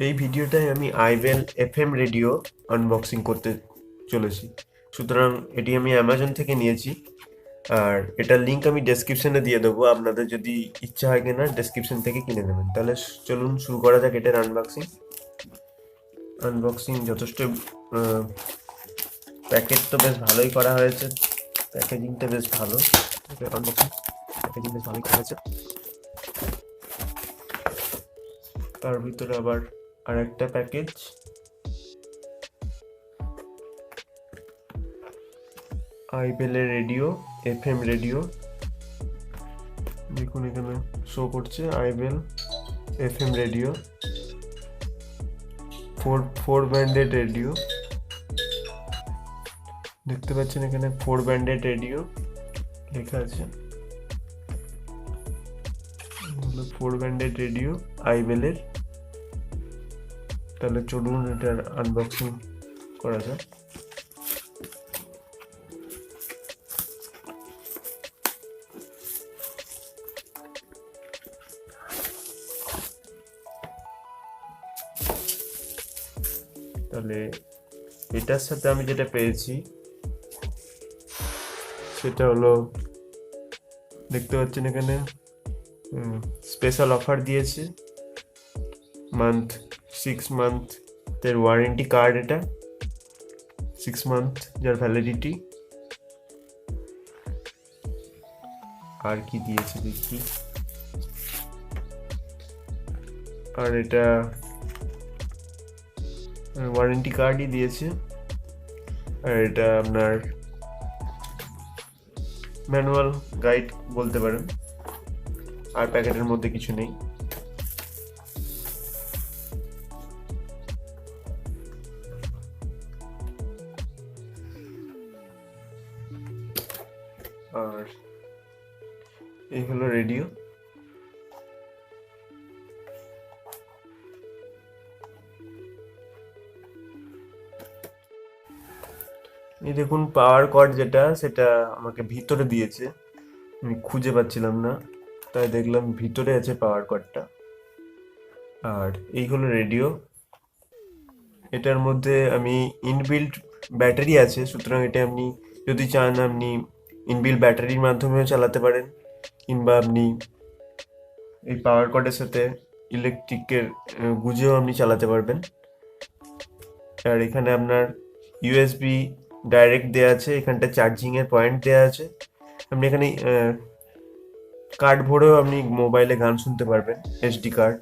এই ভিডিওটায় আমি iBELL FM radio unboxing করতে চলেছি। সুতরাং এটি আমি অ্যামাজন থেকে নিয়েছি, আর এটার লিঙ্ক আমি ডেসক্রিপশনে দিয়ে দেবো। আপনাদের যদি ইচ্ছা হয় কিনা ডেসক্রিপশন থেকে কিনে নেবেন। তাহলে চলুন শুরু করা যাক এটার আনবক্সিং যথেষ্ট প্যাকেট তো বেশ ভালোই করা হয়েছে, প্যাকেজিংটা বেশ ভালো। প্যাকেজিং বেশ ভালোই করা হয়েছে। তার ভিতরে আবার আরেকটা package, iBELL radio FM radio. দেখুন এখানে শো করছে iBELL FM radio, four branded radio. দেখতে পাচ্ছেন এখানে 4 ব্যান্ডেড রেডিও লেখা আছে। 4 ব্যান্ডেড রেডিও iBELL এর। তাহলে চলুন এটার আনবক্সিং করা যাক। তাহলে এটার সাথে আমি যেটা পেয়েছি সেটা হলো, দেখতে পাচ্ছেন এখানে স্পেশাল অফার দিয়েছে। 6 মান্থের ওয়ারেন্টি কার্ড, এটা 6 মান্থ যার ভ্যালিডিটি। আর কি দিয়েছে দেখি, আর এটা ওয়ারেন্টি কার্ডই দিয়েছে। আর এটা আপনার ম্যানুয়াল গাইড বলতে পারেন। আর প্যাকেটের মধ্যে কিছু নেই। আর এই হলো রেডিও। এই দেখুন পাওয়ার কর্ড যেটা, সেটা আমাকে ভিতরে দিয়েছে, আমি খুঁজে পাচ্ছিলাম না, তাই দেখলাম ভিতরে আছে পাওয়ার কর্ডটা। আর এই হলো রেডিও। এটার মধ্যে আমি ইনবিল্ট ব্যাটারি আছে, সুতরাং এটা আপনি যদি চান আপনি ইনবিল্ট ব্যাটারির মাধ্যমেও চালাতে পারেন, কিংবা আপনি এই পাওয়ার কর্ডের সাথে ইলেকট্রিকের গুজেও আপনি চালাতে পারবেন। আর এখানে আপনার ইউএসবি ডাইরেক্ট দেওয়া আছে, এখানটা চার্জিংয়ের পয়েন্ট দেওয়া আছে। আপনি এখানে কার্ড ভরেও আপনি মোবাইলে গান শুনতে পারবেন, এসডি কার্ড।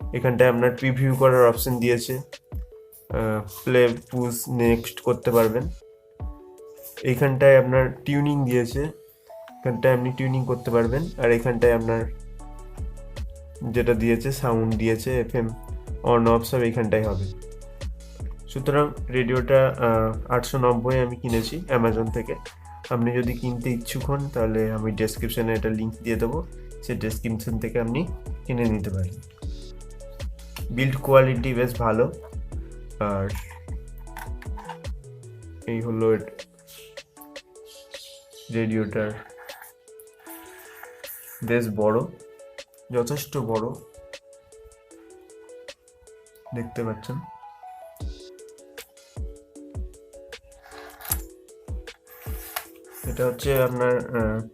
এখানটায় আপনার প্রিভিউ করার অপশন দিয়েছে, প্লে পুশ নেক্সট করতে পারবেন। এইখানটায় আপনার টিউনিং দিয়েছে, এখানটায় আপনি টিউনিং করতে পারবেন। আর এখানটায় আপনার যেটা দিয়েছে সাউন্ড দিয়েছে, FM অন অফ সব এইখানটায় হবে। সুতরাং রেডিওটা 890 আমি কিনেছি অ্যামাজন থেকে। আপনি যদি কিনতে ইচ্ছুক হন তাহলে আমি ডেসক্রিপশনে একটা লিঙ্ক দিয়ে দেবো, সেই ডেসক্রিপশন থেকে আপনি কিনে নিতে পারেন। বিল্ড কোয়ালিটি বেশ ভালো। আর এই হলো রেডিওটার, বেশ বড়, যথেষ্ট বড়, দেখতে পাচ্ছেন। এটা হচ্ছে আপনার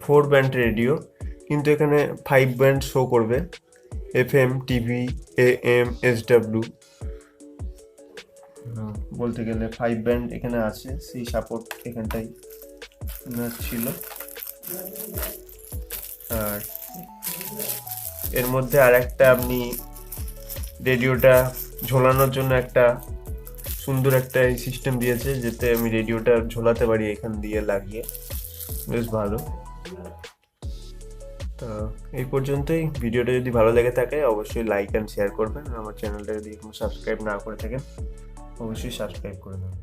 4 ব্যান্ড রেডিও, কিন্তু এখানে 5 ব্যান্ড শো করবে। FM, টিভি, AM, SW বলতে গেলে 5 ব্যান্ড এখানে আছে, সেই সাপোর্ট এখানটাই ছিল। আর এর মধ্যে আর একটা আপনি রেডিওটা ঝোলানোর জন্য একটা সুন্দর একটা সিস্টেম দিয়েছে, যাতে আমি রেডিওটা ঝোলাতে পারি এখান দিয়ে লাগিয়ে, বেশ ভালো। তো এই পর্যন্তই। ভিডিওটা যদি ভালো লেগে থাকে অবশ্যই লাইক অ্যান্ড শেয়ার করবেন। আমার চ্যানেলটা যদি সাবস্ক্রাইব না করে থাকেন অবশ্যই সাবস্ক্রাইব করে দেবেন।